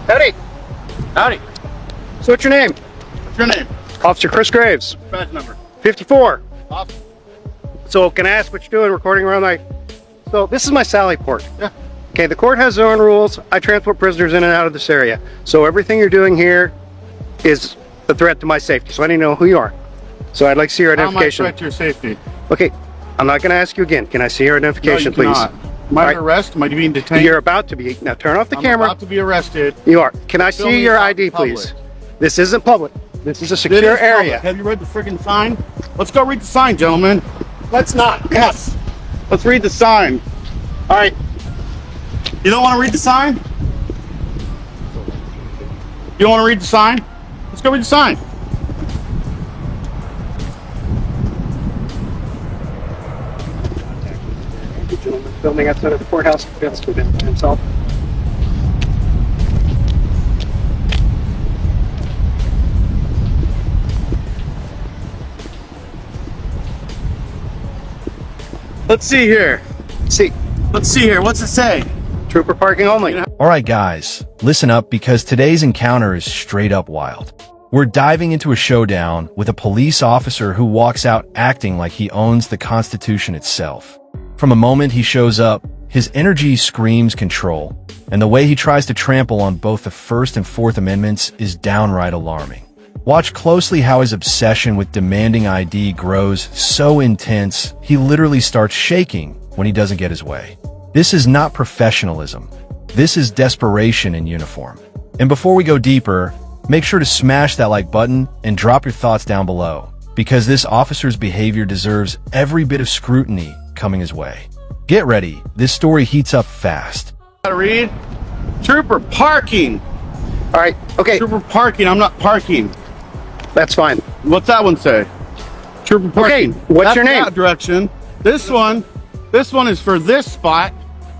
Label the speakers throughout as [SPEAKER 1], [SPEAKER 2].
[SPEAKER 1] Howdy.
[SPEAKER 2] Howdy.
[SPEAKER 1] So what's your name?
[SPEAKER 2] What's your name?
[SPEAKER 1] Officer Chris Graves.
[SPEAKER 2] Badge number.
[SPEAKER 1] 54.
[SPEAKER 2] Awesome.
[SPEAKER 1] So can I ask what you're doing recording around my... So this is my Sally port.
[SPEAKER 2] Yeah.
[SPEAKER 1] Okay, the court has their own rules. I transport prisoners in and out of this area. So everything you're doing here is a threat to my safety. So I need to know who you are. So I'd like to see your identification.
[SPEAKER 2] How am I a threat to your safety?
[SPEAKER 1] Okay, I'm not going to ask you again. Can I see your identification,
[SPEAKER 2] No, you
[SPEAKER 1] please?
[SPEAKER 2] cannot. Am I under arrest? Am I being detained?
[SPEAKER 1] You're about to be. Now turn off the
[SPEAKER 2] I'm
[SPEAKER 1] camera.
[SPEAKER 2] about to be arrested.
[SPEAKER 1] You are. Can I
[SPEAKER 2] Film
[SPEAKER 1] see
[SPEAKER 2] me
[SPEAKER 1] your
[SPEAKER 2] out
[SPEAKER 1] ID,
[SPEAKER 2] in public.
[SPEAKER 1] please? This isn't public. This is a
[SPEAKER 2] It
[SPEAKER 1] secure
[SPEAKER 2] is
[SPEAKER 1] area.
[SPEAKER 2] public. Have you read the friggin' sign? Let's go read the sign, gentlemen.
[SPEAKER 1] Let's not.
[SPEAKER 2] Yes. Let's read the sign. All right. You don't want to read the sign? You don't want to read the sign? Let's go read the sign.
[SPEAKER 1] Gentleman filming outside of the courthouse against himself.
[SPEAKER 2] Let's see here.
[SPEAKER 1] See,
[SPEAKER 2] Let's see here. What's it say?
[SPEAKER 1] trooper parking only.
[SPEAKER 3] Alright guys, listen up because today's encounter is straight up wild. We're diving into a showdown with a police officer who walks out acting like he owns the Constitution itself. From the moment he shows up, his energy screams control, and the way he tries to trample on both the First and Fourth Amendments is downright alarming. Watch closely how his obsession with demanding ID grows so intense, he literally starts shaking when he doesn't get his way. This is not professionalism. This is desperation in uniform. And before we go deeper, make sure to smash that like button and drop your thoughts down below, because this officer's behavior deserves every bit of scrutiny coming his way. Get ready, this story heats up fast.
[SPEAKER 2] Gotta read. Trooper parking.
[SPEAKER 1] All right, okay,
[SPEAKER 2] Trooper parking. I'm not parking.
[SPEAKER 1] that's fine.
[SPEAKER 2] What's that one say? Trooper parking.
[SPEAKER 1] what's
[SPEAKER 2] That's
[SPEAKER 1] your name?
[SPEAKER 2] That direction. This one is for this spot.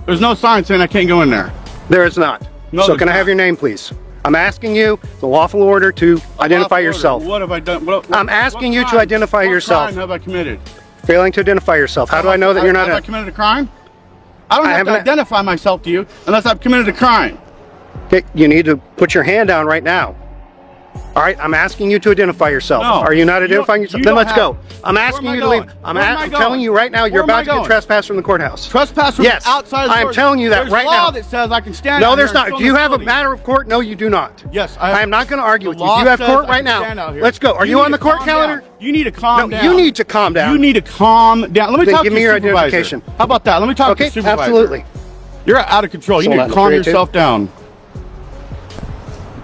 [SPEAKER 2] There's no sign saying I can't go in there.
[SPEAKER 1] There is not.
[SPEAKER 2] No,
[SPEAKER 1] So
[SPEAKER 2] there's
[SPEAKER 1] can I have
[SPEAKER 2] not.
[SPEAKER 1] your name, please? I'm asking you the lawful order to identify
[SPEAKER 2] Lawful
[SPEAKER 1] yourself.
[SPEAKER 2] order. What have I done?
[SPEAKER 1] I'm asking you to identify yourself.
[SPEAKER 2] What crime have I committed?
[SPEAKER 1] Failing to identify yourself. How do I know that you're not
[SPEAKER 2] Have I
[SPEAKER 1] a...
[SPEAKER 2] committed a crime? I don't
[SPEAKER 1] I
[SPEAKER 2] have to
[SPEAKER 1] haven't-
[SPEAKER 2] identify myself to you unless I've committed a crime.
[SPEAKER 1] Okay, you need to put your hand down right now. All right, I'm asking you to identify yourself.
[SPEAKER 2] No,
[SPEAKER 1] Are you not
[SPEAKER 2] you
[SPEAKER 1] identifying
[SPEAKER 2] don't-
[SPEAKER 1] yourself?
[SPEAKER 2] you
[SPEAKER 1] Then
[SPEAKER 2] don't
[SPEAKER 1] let's
[SPEAKER 2] have-
[SPEAKER 1] go. I'm
[SPEAKER 2] Where
[SPEAKER 1] asking
[SPEAKER 2] am I
[SPEAKER 1] you to leave.
[SPEAKER 2] going?
[SPEAKER 1] I'm
[SPEAKER 2] Where am I
[SPEAKER 1] telling
[SPEAKER 2] going?
[SPEAKER 1] you right now, you're
[SPEAKER 2] Where am I
[SPEAKER 1] about to get
[SPEAKER 2] going?
[SPEAKER 1] trespassed from the courthouse.
[SPEAKER 2] Trespass from
[SPEAKER 1] Yes,
[SPEAKER 2] outside.
[SPEAKER 1] I am telling you that
[SPEAKER 2] There's
[SPEAKER 1] right
[SPEAKER 2] law
[SPEAKER 1] now.
[SPEAKER 2] that says I can stand.
[SPEAKER 1] No,
[SPEAKER 2] out
[SPEAKER 1] there's
[SPEAKER 2] here and
[SPEAKER 1] not.
[SPEAKER 2] film
[SPEAKER 1] Do you
[SPEAKER 2] the
[SPEAKER 1] have a
[SPEAKER 2] facility.
[SPEAKER 1] matter of court? No, you do not.
[SPEAKER 2] Yes,
[SPEAKER 1] I am not going to argue
[SPEAKER 2] The
[SPEAKER 1] with you.
[SPEAKER 2] law
[SPEAKER 1] You have
[SPEAKER 2] says
[SPEAKER 1] court
[SPEAKER 2] I
[SPEAKER 1] right
[SPEAKER 2] can stand
[SPEAKER 1] now.
[SPEAKER 2] out here.
[SPEAKER 1] Let's go. Are you
[SPEAKER 2] need
[SPEAKER 1] on the
[SPEAKER 2] to
[SPEAKER 1] court
[SPEAKER 2] calm
[SPEAKER 1] calendar?
[SPEAKER 2] down. You need to calm
[SPEAKER 1] No,
[SPEAKER 2] down.
[SPEAKER 1] you need to calm down.
[SPEAKER 2] You need to calm down. Let me
[SPEAKER 1] Then
[SPEAKER 2] talk
[SPEAKER 1] give
[SPEAKER 2] to
[SPEAKER 1] me
[SPEAKER 2] your
[SPEAKER 1] your
[SPEAKER 2] supervisor.
[SPEAKER 1] identification.
[SPEAKER 2] How about that? Let me talk
[SPEAKER 1] Okay,
[SPEAKER 2] to your supervisor.
[SPEAKER 1] absolutely.
[SPEAKER 2] You're out of control. You
[SPEAKER 1] Sold
[SPEAKER 2] need
[SPEAKER 1] out
[SPEAKER 2] to
[SPEAKER 1] in
[SPEAKER 2] calm
[SPEAKER 1] 382.
[SPEAKER 2] yourself down.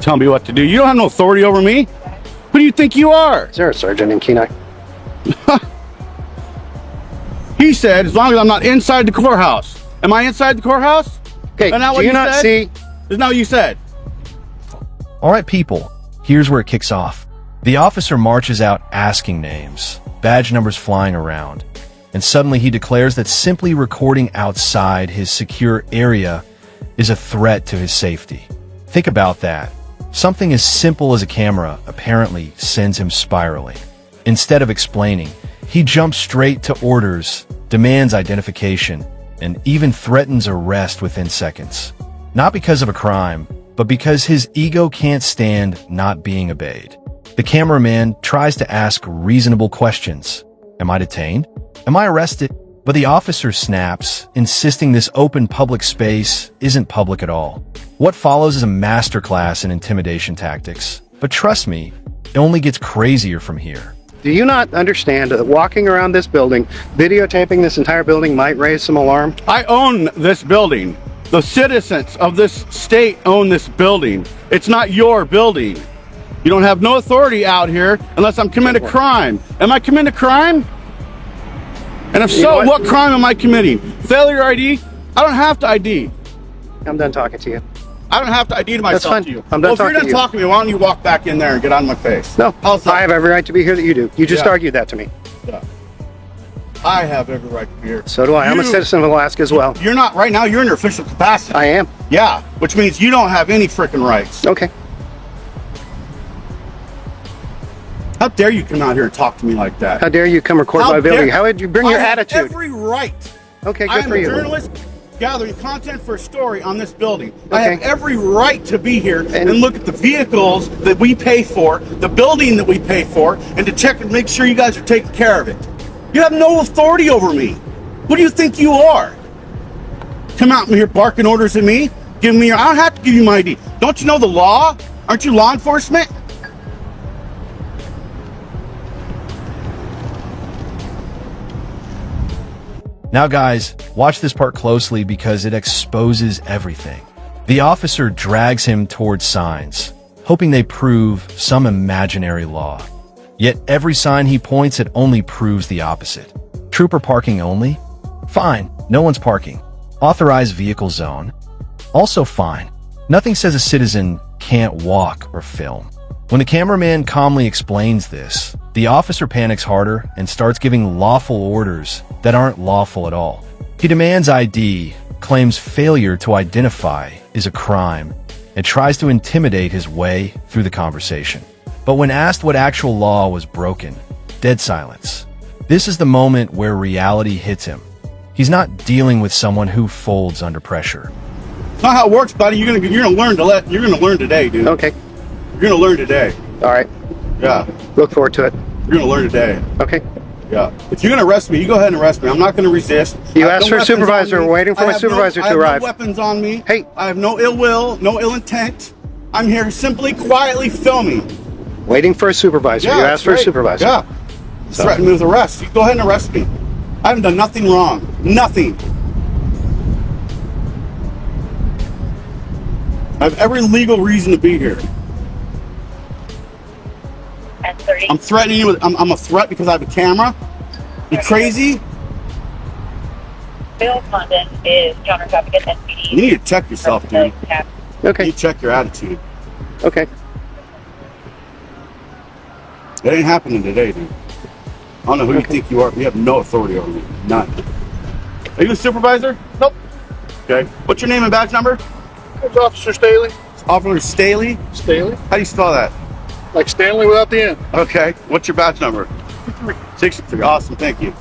[SPEAKER 2] Tell me what to do. You don't have no authority over me. Who do you think you are?
[SPEAKER 1] Is there a sergeant in Kenai?
[SPEAKER 2] He said, as long as I'm not inside the courthouse. Am I inside the courthouse?
[SPEAKER 1] Okay,
[SPEAKER 2] Isn't that
[SPEAKER 1] do
[SPEAKER 2] what
[SPEAKER 1] you not
[SPEAKER 2] said?
[SPEAKER 1] see?
[SPEAKER 2] Isn't that what you said?
[SPEAKER 3] Alright people, here's where it kicks off. The officer marches out asking names, badge numbers flying around, and suddenly he declares that simply recording outside his secure area is a threat to his safety. Think about that. Something as simple as a camera apparently sends him spiraling. Instead of explaining, he jumps straight to orders, demands identification, and even threatens arrest within seconds. Not because of a crime, but because his ego can't stand not being obeyed. The cameraman tries to ask reasonable questions. Am I detained? Am I arrested? But the officer snaps, insisting this open public space isn't public at all. What follows is a masterclass in intimidation tactics. But trust me, it only gets crazier from here.
[SPEAKER 1] Do you not understand that walking around this building, videotaping this entire building might raise some alarm?
[SPEAKER 2] I own this building. The citizens of this state own this building. It's not your building. You don't have no authority out here unless I'm committing a crime. Am I committing a crime? And if
[SPEAKER 1] You know
[SPEAKER 2] so,
[SPEAKER 1] what?
[SPEAKER 2] what crime am I committing? Failure ID? I don't have to ID.
[SPEAKER 1] I'm done talking to you.
[SPEAKER 2] I don't have to ID to myself
[SPEAKER 1] fine.
[SPEAKER 2] to you.
[SPEAKER 1] I'm done
[SPEAKER 2] Well, if you're
[SPEAKER 1] talking
[SPEAKER 2] done
[SPEAKER 1] to you.
[SPEAKER 2] talking to me, why don't you walk back in there and get out of my face?
[SPEAKER 1] No,
[SPEAKER 2] How's that?
[SPEAKER 1] I have every right to be here that you do. You just
[SPEAKER 2] Yeah.
[SPEAKER 1] argued that to me.
[SPEAKER 2] Yeah. I have every right to be here.
[SPEAKER 1] So do I. I'm a
[SPEAKER 2] You-
[SPEAKER 1] citizen of Alaska as well.
[SPEAKER 2] You're not, right now, you're in your official capacity.
[SPEAKER 1] I am.
[SPEAKER 2] Yeah, which means you don't have any freaking rights.
[SPEAKER 1] Okay.
[SPEAKER 2] How dare you come out here and talk to me like that?
[SPEAKER 1] How dare you come record
[SPEAKER 2] How
[SPEAKER 1] my building?
[SPEAKER 2] dare-
[SPEAKER 1] How would you bring your
[SPEAKER 2] I have
[SPEAKER 1] attitude?
[SPEAKER 2] every right.
[SPEAKER 1] Okay,
[SPEAKER 2] I
[SPEAKER 1] good
[SPEAKER 2] am
[SPEAKER 1] for
[SPEAKER 2] a
[SPEAKER 1] you.
[SPEAKER 2] journalist. gathering content for a story on this building. I have
[SPEAKER 1] Okay.
[SPEAKER 2] every right to be here and
[SPEAKER 1] And-
[SPEAKER 2] look at the vehicles that we pay for, the building that we pay for, and to check and make sure you guys are taking care of it. You have no authority over me. Who do you think you are? Come out here barking orders at me? Give me your, I don't have to give you my ID. Don't you know the law? Aren't you law enforcement?
[SPEAKER 3] Now guys, watch this part closely because it exposes everything. The officer drags him towards signs, hoping they prove some imaginary law. Yet every sign he points at only proves the opposite. Trooper parking only? Fine, no one's parking. Authorized vehicle zone? Also fine. Nothing says a citizen can't walk or film. When the cameraman calmly explains this, the officer panics harder and starts giving lawful orders that aren't lawful at all. He demands ID, claims failure to identify is a crime, and tries to intimidate his way through the conversation. But when asked what actual law was broken, dead silence. This is the moment where reality hits him. He's not dealing with someone who folds under pressure.
[SPEAKER 2] It's not how it works, buddy. You're gonna learn today, dude.
[SPEAKER 1] Okay.
[SPEAKER 2] You're gonna learn today.
[SPEAKER 1] All right.
[SPEAKER 2] Yeah.
[SPEAKER 1] Look forward to it.
[SPEAKER 2] You're gonna learn today.
[SPEAKER 1] Okay.
[SPEAKER 2] Yeah. If you're gonna arrest me, you go ahead and arrest me. I'm not gonna resist.
[SPEAKER 1] You
[SPEAKER 2] I have
[SPEAKER 1] asked for a
[SPEAKER 2] weapons
[SPEAKER 1] supervisor.
[SPEAKER 2] on me.
[SPEAKER 1] We're waiting for
[SPEAKER 2] I
[SPEAKER 1] my
[SPEAKER 2] have
[SPEAKER 1] supervisor to
[SPEAKER 2] I have
[SPEAKER 1] arrive.
[SPEAKER 2] No weapons on me.
[SPEAKER 1] Hey.
[SPEAKER 2] I have no ill will, no ill intent. I'm here simply quietly filming.
[SPEAKER 1] Waiting for a supervisor.
[SPEAKER 2] Yeah,
[SPEAKER 1] You
[SPEAKER 2] that's
[SPEAKER 1] asked for a
[SPEAKER 2] right.
[SPEAKER 1] supervisor.
[SPEAKER 2] Yeah.
[SPEAKER 1] So-
[SPEAKER 2] Threaten me with arrest. You go ahead and arrest me. I haven't done nothing wrong. Nothing. I have every legal reason to be here. I'm threatening you with, I'm a threat because I have a camera? You crazy?
[SPEAKER 4] Bill Condon is counter traffic at
[SPEAKER 2] You
[SPEAKER 4] SPD.
[SPEAKER 2] need to check yourself, dude. You
[SPEAKER 1] Okay.
[SPEAKER 2] need to check your attitude.
[SPEAKER 1] Okay.
[SPEAKER 2] It ain't happening today, dude. I don't know who you think you are, but you have no authority over me. None. Are you a supervisor?
[SPEAKER 5] Nope.
[SPEAKER 2] Okay. What's your name and badge number?
[SPEAKER 5] It's Officer Staley.
[SPEAKER 2] Officer Staley?
[SPEAKER 5] Staley.
[SPEAKER 2] How do you spell that?
[SPEAKER 5] Like Stanley without the N.
[SPEAKER 2] Okay. What's your badge number? 63. Awesome. Thank you.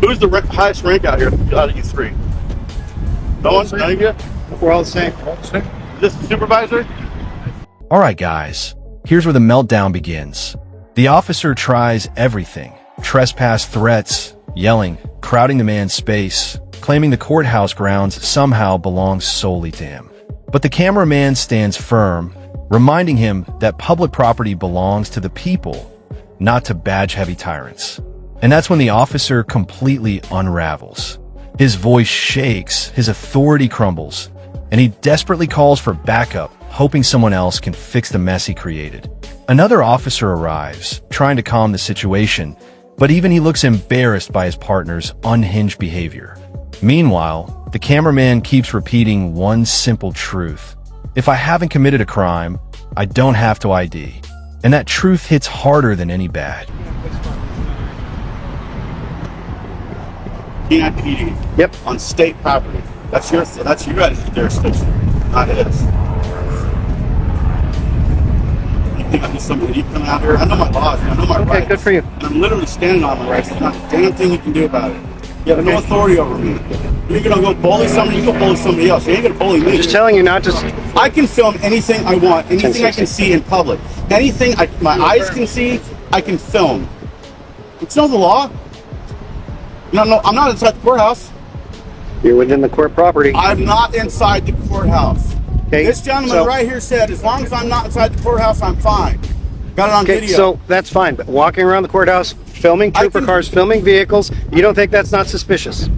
[SPEAKER 2] Who's the highest rank out here out of you three? No one? None of you?
[SPEAKER 1] We're all the same.
[SPEAKER 2] Is this the supervisor?
[SPEAKER 3] Alright guys, here's where the meltdown begins. The officer tries everything. Trespass threats, yelling, crowding the man's space, claiming the courthouse grounds somehow belongs solely to him. But the cameraman stands firm, reminding him that public property belongs to the people, not to badge-heavy tyrants. And that's when the officer completely unravels. His voice shakes, his authority crumbles, and he desperately calls for backup, hoping someone else can fix the mess he created. Another officer arrives, trying to calm the situation, but even he looks embarrassed by his partner's unhinged behavior. Meanwhile, the cameraman keeps repeating one simple truth. If I haven't committed a crime, I don't have to ID. And that truth hits harder than any badge.
[SPEAKER 2] PD.
[SPEAKER 1] Yep.
[SPEAKER 2] On state property. That's your guys' jurisdiction, not his. You think I'm just somebody you come out here? I know my laws, I know my rights.
[SPEAKER 1] Okay, good for you.
[SPEAKER 2] And I'm literally standing on my rights. There's not a damn thing you can do about it. You have no authority over me. You're gonna go bully somebody, you go bully somebody else. You ain't gonna bully me.
[SPEAKER 1] Just telling you not to.
[SPEAKER 2] I can film anything I want, anything I can see in public. Anything my eyes can see, I can film. It's not the law. No, I'm not inside the courthouse.
[SPEAKER 1] You're within the court property.
[SPEAKER 2] I'm not inside the courthouse.
[SPEAKER 1] Okay,
[SPEAKER 2] This gentleman
[SPEAKER 1] so-
[SPEAKER 2] right here said, as long as I'm not inside the courthouse, I'm fine. Got it on
[SPEAKER 1] Okay,
[SPEAKER 2] video.
[SPEAKER 1] so that's fine. But walking around the courthouse, filming trooper cars, filming vehicles, you don't think that's not suspicious?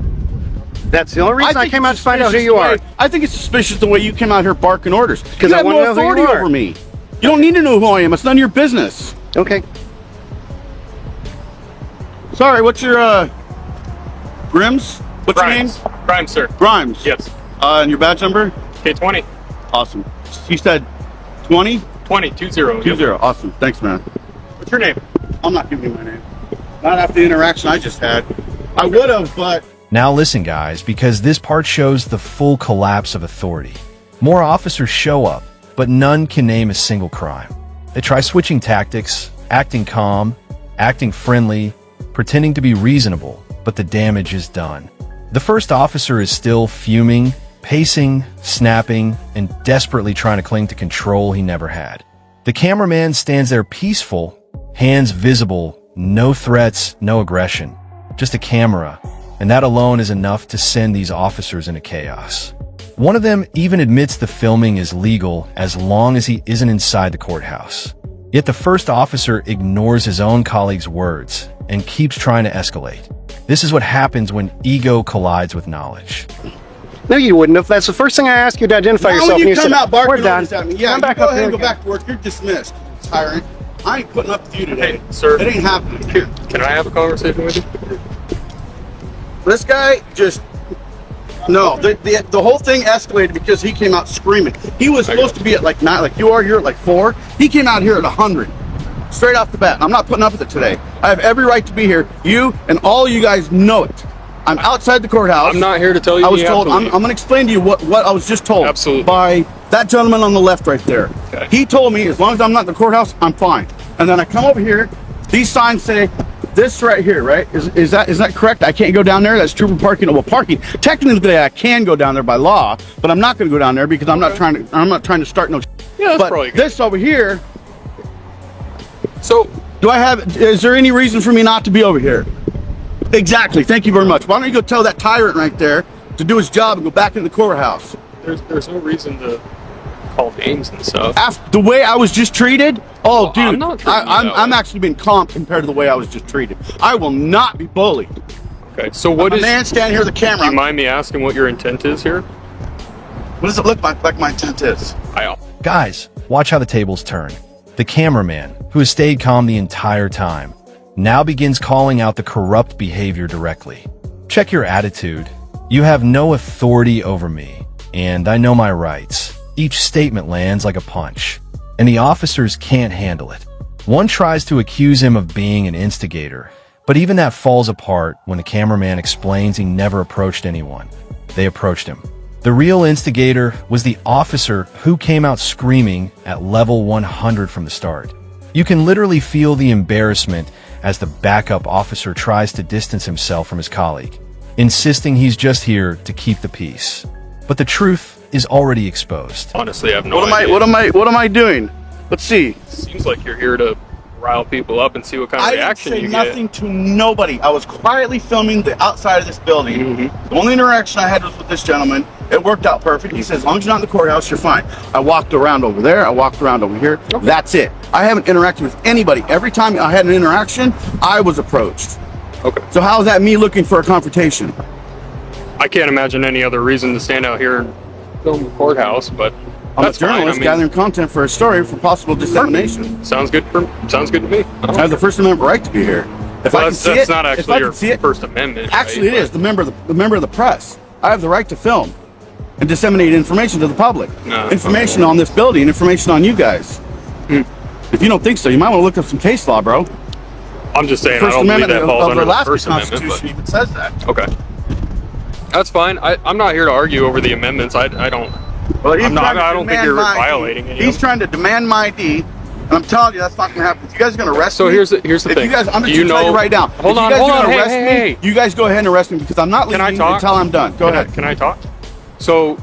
[SPEAKER 1] That's the only reason I
[SPEAKER 2] think
[SPEAKER 1] came
[SPEAKER 2] it's
[SPEAKER 1] out to find out who
[SPEAKER 2] suspicious
[SPEAKER 1] you
[SPEAKER 2] the
[SPEAKER 1] are.
[SPEAKER 2] way- I think it's suspicious the way you came out here barking orders.
[SPEAKER 1] Because
[SPEAKER 2] You
[SPEAKER 1] I
[SPEAKER 2] have
[SPEAKER 1] wanna
[SPEAKER 2] no
[SPEAKER 1] know who you
[SPEAKER 2] authority
[SPEAKER 1] are.
[SPEAKER 2] over me. You don't need to know who I am. It's none of your business.
[SPEAKER 1] Okay.
[SPEAKER 2] Sorry, what's your, Grims? What's
[SPEAKER 6] Grimes.
[SPEAKER 2] your name?
[SPEAKER 6] Grimes, sir.
[SPEAKER 2] Grimes.
[SPEAKER 6] Yes.
[SPEAKER 2] And your badge number?
[SPEAKER 6] K20.
[SPEAKER 2] Awesome. You said 20?
[SPEAKER 6] 20.
[SPEAKER 2] 20. Awesome. Thanks, man.
[SPEAKER 6] What's your name?
[SPEAKER 2] I'm not giving you my name. Not after the interaction I just had. I would have, but
[SPEAKER 3] Now listen guys, because this part shows the full collapse of authority. More officers show up, but none can name a single crime. They try switching tactics, acting calm, acting friendly, pretending to be reasonable, but the damage is done. The first officer is still fuming, pacing, snapping, and desperately trying to cling to control he never had. The cameraman stands there peaceful, hands visible, no threats, no aggression, just a camera, and that alone is enough to send these officers into chaos. One of them even admits the filming is legal as long as he isn't inside the courthouse. Yet the first officer ignores his own colleague's words and keeps trying to escalate. This is what happens when ego collides with knowledge.
[SPEAKER 1] No, you wouldn't have. That's the first thing I ask you to identify
[SPEAKER 2] Now
[SPEAKER 1] yourself.
[SPEAKER 2] when
[SPEAKER 1] and
[SPEAKER 2] you
[SPEAKER 1] you
[SPEAKER 2] come
[SPEAKER 1] said,
[SPEAKER 2] out barking
[SPEAKER 1] we're done.
[SPEAKER 2] orders at me, yeah,
[SPEAKER 1] Come
[SPEAKER 2] you
[SPEAKER 1] back
[SPEAKER 2] go
[SPEAKER 1] up
[SPEAKER 2] ahead
[SPEAKER 1] here
[SPEAKER 2] and go
[SPEAKER 1] again.
[SPEAKER 2] back to work. You're dismissed, Tyrant. I ain't putting up with you today.
[SPEAKER 6] Hey, sir.
[SPEAKER 2] It ain't happening. Here.
[SPEAKER 6] Can I have a conversation with you?
[SPEAKER 2] This guy just... No, the whole thing escalated because he came out screaming. He was supposed to be at like 9, like you are, you're at like 4. He came out here at 100. Straight off the bat. I'm not putting up with it today. I have every right to be here. You and all you guys know it. I'm outside the courthouse.
[SPEAKER 6] I'm not here to tell you.
[SPEAKER 2] I was
[SPEAKER 6] you have
[SPEAKER 2] told,
[SPEAKER 6] to
[SPEAKER 2] I'm
[SPEAKER 6] leave.
[SPEAKER 2] going to explain to you what I was just told.
[SPEAKER 6] Absolutely.
[SPEAKER 2] By that gentleman on the left right there.
[SPEAKER 6] Okay.
[SPEAKER 2] He told me as long as I'm not in the courthouse, I'm fine. And then I come over here, these signs say this right here, right? Is that correct? I can't go down there. That's trooper parking. Well, parking. Technically, I can go down there by law, but I'm not going to go down there because I'm not trying to start no.
[SPEAKER 6] Yeah, that's
[SPEAKER 2] but
[SPEAKER 6] probably good.
[SPEAKER 2] this over here.
[SPEAKER 6] So,
[SPEAKER 2] Is there any reason for me not to be over here? Exactly. Thank you very much. Why don't you go tell that tyrant right there to do his job and go back in the courthouse?
[SPEAKER 6] there's no reason to call names and stuff.
[SPEAKER 2] After the way I was just treated,
[SPEAKER 6] Well,
[SPEAKER 2] dude,
[SPEAKER 6] I'm not treating you that
[SPEAKER 2] I'm
[SPEAKER 6] way.
[SPEAKER 2] actually being calm compared to the way I was just treated. I will not be bullied.
[SPEAKER 6] Okay, so what
[SPEAKER 2] A
[SPEAKER 6] is...
[SPEAKER 2] man standing here with a
[SPEAKER 6] Do
[SPEAKER 2] camera.
[SPEAKER 6] you mind me asking what your intent is here?
[SPEAKER 2] What does it look like my intent is?
[SPEAKER 3] Guys, watch how the tables turn. The cameraman, who has stayed calm the entire time, now begins calling out the corrupt behavior directly. Check your attitude. You have no authority over me, and I know my rights. Each statement lands like a punch, and the officers can't handle it. One tries to accuse him of being an instigator, but even that falls apart when the cameraman explains he never approached anyone. They approached him. The real instigator was the officer who came out screaming at level 100 from the start. You can literally feel the embarrassment as the backup officer tries to distance himself from his colleague, insisting he's just here to keep the peace. But the truth is already exposed.
[SPEAKER 6] Honestly, I have no
[SPEAKER 2] What am I doing? Let's see.
[SPEAKER 6] Seems like you're here to rile people up and see what kind of
[SPEAKER 2] I didn't
[SPEAKER 6] reaction
[SPEAKER 2] say
[SPEAKER 6] you
[SPEAKER 2] nothing to nobody. I was quietly filming the outside of this building.
[SPEAKER 6] Mm-hmm.
[SPEAKER 2] The only interaction I had was with this gentleman. It worked out perfect. He said, as long as you're not in the courthouse, you're fine. I walked around over there. I walked around over here.
[SPEAKER 6] Okay.
[SPEAKER 2] That's it. I haven't interacted with anybody. Every time I had an interaction, I was approached.
[SPEAKER 6] get. Okay.
[SPEAKER 2] So how is that me looking for a confrontation?
[SPEAKER 6] I can't imagine any other reason to stand out here and film the courthouse, but
[SPEAKER 2] I'm
[SPEAKER 6] that's
[SPEAKER 2] a journalist
[SPEAKER 6] fine. I mean,
[SPEAKER 2] gathering content for a story for possible dissemination.
[SPEAKER 6] sounds good to me.
[SPEAKER 2] I have the First Amendment right to be here. If I can see
[SPEAKER 6] That's
[SPEAKER 2] it,
[SPEAKER 6] not
[SPEAKER 2] if
[SPEAKER 6] actually
[SPEAKER 2] I
[SPEAKER 6] your
[SPEAKER 2] can see it,
[SPEAKER 6] First Amendment.
[SPEAKER 2] actually
[SPEAKER 6] right?
[SPEAKER 2] it is the member of the press. I have the right to film and disseminate information to the public.
[SPEAKER 6] No.
[SPEAKER 2] Information on this building, information on you guys. If you don't think so, you might want to look up some case law, bro.
[SPEAKER 6] I'm just saying, I
[SPEAKER 2] First
[SPEAKER 6] don't believe
[SPEAKER 2] Amendment
[SPEAKER 6] that falls
[SPEAKER 2] of
[SPEAKER 6] under the
[SPEAKER 2] Alaska
[SPEAKER 6] First Amendment.
[SPEAKER 2] Constitution even says that.
[SPEAKER 6] But, okay. That's fine. I'm not here to argue over the amendments. I don't.
[SPEAKER 2] Well, he's
[SPEAKER 6] I'm not-
[SPEAKER 2] trying to
[SPEAKER 6] I don't think
[SPEAKER 2] demand
[SPEAKER 6] you're
[SPEAKER 2] my ID.
[SPEAKER 6] violating any of
[SPEAKER 2] He's
[SPEAKER 6] them.
[SPEAKER 2] trying to demand my ID, and I'm telling you that's not going to happen. If you guys are going to arrest
[SPEAKER 6] So
[SPEAKER 2] me,
[SPEAKER 6] here's the
[SPEAKER 2] if
[SPEAKER 6] thing.
[SPEAKER 2] You guys, I'm
[SPEAKER 6] Do
[SPEAKER 2] just
[SPEAKER 6] you
[SPEAKER 2] going to tell you
[SPEAKER 6] know-
[SPEAKER 2] right now.
[SPEAKER 6] Hold
[SPEAKER 2] if
[SPEAKER 6] on,
[SPEAKER 2] you guys
[SPEAKER 6] hold
[SPEAKER 2] are
[SPEAKER 6] on.
[SPEAKER 2] gonna
[SPEAKER 6] Hey,
[SPEAKER 2] arrest
[SPEAKER 6] hey,
[SPEAKER 2] me,
[SPEAKER 6] hey.
[SPEAKER 2] you guys go ahead and arrest me because I'm not
[SPEAKER 6] Can I
[SPEAKER 2] leaving
[SPEAKER 6] talk?
[SPEAKER 2] until I'm done. Go ahead.
[SPEAKER 6] Can I talk? So,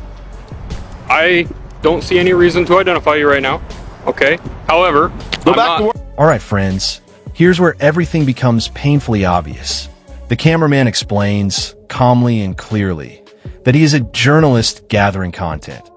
[SPEAKER 6] I don't see any reason to identify you right now. Okay. However,
[SPEAKER 2] Go
[SPEAKER 6] I'm
[SPEAKER 2] back
[SPEAKER 6] not-
[SPEAKER 2] to work.
[SPEAKER 3] All right, friends, here's where everything becomes painfully obvious. The cameraman explains, calmly and clearly, that he is a journalist gathering content,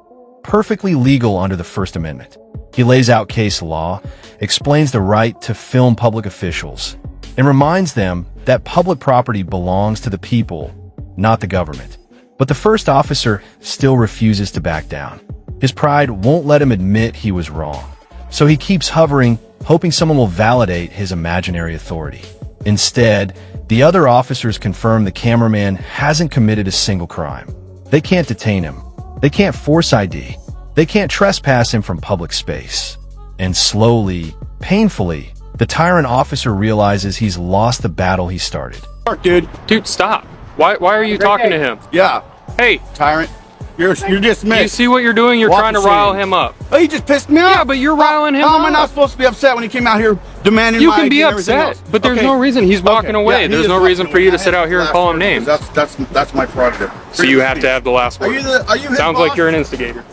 [SPEAKER 3] perfectly legal under the First Amendment. He lays out case law, explains the right to film public officials, and reminds them that public property belongs to the people, not the government. But the first officer still refuses to back down. His pride won't let him admit he was wrong. So he keeps hovering, hoping someone will validate his imaginary authority. Instead, the other officers confirm the cameraman hasn't committed a single crime. They can't detain him. They can't force ID. They can't trespass him from public space. And slowly, painfully, the tyrant officer realizes he's lost the battle he started.
[SPEAKER 2] Dude.
[SPEAKER 6] Dude, stop. Why are you talking to him?
[SPEAKER 2] Yeah,
[SPEAKER 6] Hey,
[SPEAKER 2] tyrant. You're dismissed.
[SPEAKER 6] you see what you're doing? You're
[SPEAKER 2] Walk
[SPEAKER 6] trying to
[SPEAKER 2] of
[SPEAKER 6] rile
[SPEAKER 2] shame.
[SPEAKER 6] him up.
[SPEAKER 2] Oh, he just pissed me off.
[SPEAKER 6] Yeah, but you're riling him
[SPEAKER 2] How am I
[SPEAKER 6] up.
[SPEAKER 2] not supposed to be upset when he came out here demanding
[SPEAKER 6] You
[SPEAKER 2] my
[SPEAKER 6] can
[SPEAKER 2] ID
[SPEAKER 6] be
[SPEAKER 2] and everything
[SPEAKER 6] upset,
[SPEAKER 2] else.
[SPEAKER 6] but there's
[SPEAKER 2] Okay.
[SPEAKER 6] no reason. He's walking
[SPEAKER 2] Okay,
[SPEAKER 6] away.
[SPEAKER 2] yeah, he
[SPEAKER 6] There's
[SPEAKER 2] is
[SPEAKER 6] no
[SPEAKER 2] walking
[SPEAKER 6] reason for you
[SPEAKER 2] away.
[SPEAKER 6] to sit out here and
[SPEAKER 2] Last
[SPEAKER 6] call him
[SPEAKER 2] word,
[SPEAKER 6] names.
[SPEAKER 2] That's my prerogative.
[SPEAKER 6] So you have to have the last
[SPEAKER 2] Are
[SPEAKER 6] word.
[SPEAKER 2] you his
[SPEAKER 6] Sounds
[SPEAKER 2] boss?
[SPEAKER 6] like you're an instigator.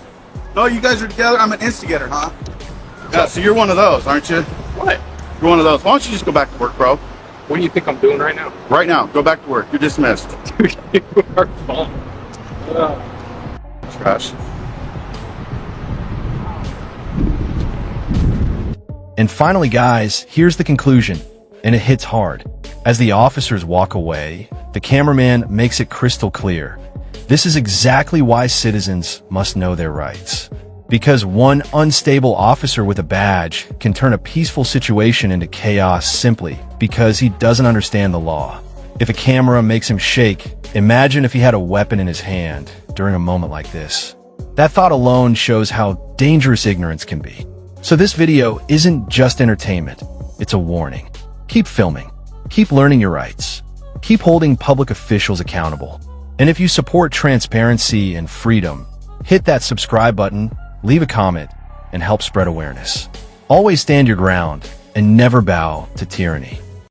[SPEAKER 2] No, you guys are together. I'm an instigator, huh? Yeah, so you're one of those, aren't you?
[SPEAKER 6] What?
[SPEAKER 2] You're one of those. Why don't you just go back to work, bro?
[SPEAKER 6] What do you think I'm doing right now?
[SPEAKER 2] Right now, go back to work. You're dismissed.
[SPEAKER 6] You are fun.
[SPEAKER 2] Trash.
[SPEAKER 3] And finally, guys, here's the conclusion, and it hits hard. As the officers walk away, the cameraman makes it crystal clear. This is exactly why citizens must know their rights. Because one unstable officer with a badge can turn a peaceful situation into chaos simply because he doesn't understand the law. If a camera makes him shake, imagine if he had a weapon in his hand during a moment like this. That thought alone shows how dangerous ignorance can be. So this video isn't just entertainment, it's a warning. Keep filming, keep learning your rights, keep holding public officials accountable. And if you support transparency and freedom, hit that subscribe button, leave a comment, and help spread awareness. Always stand your ground and never bow to tyranny.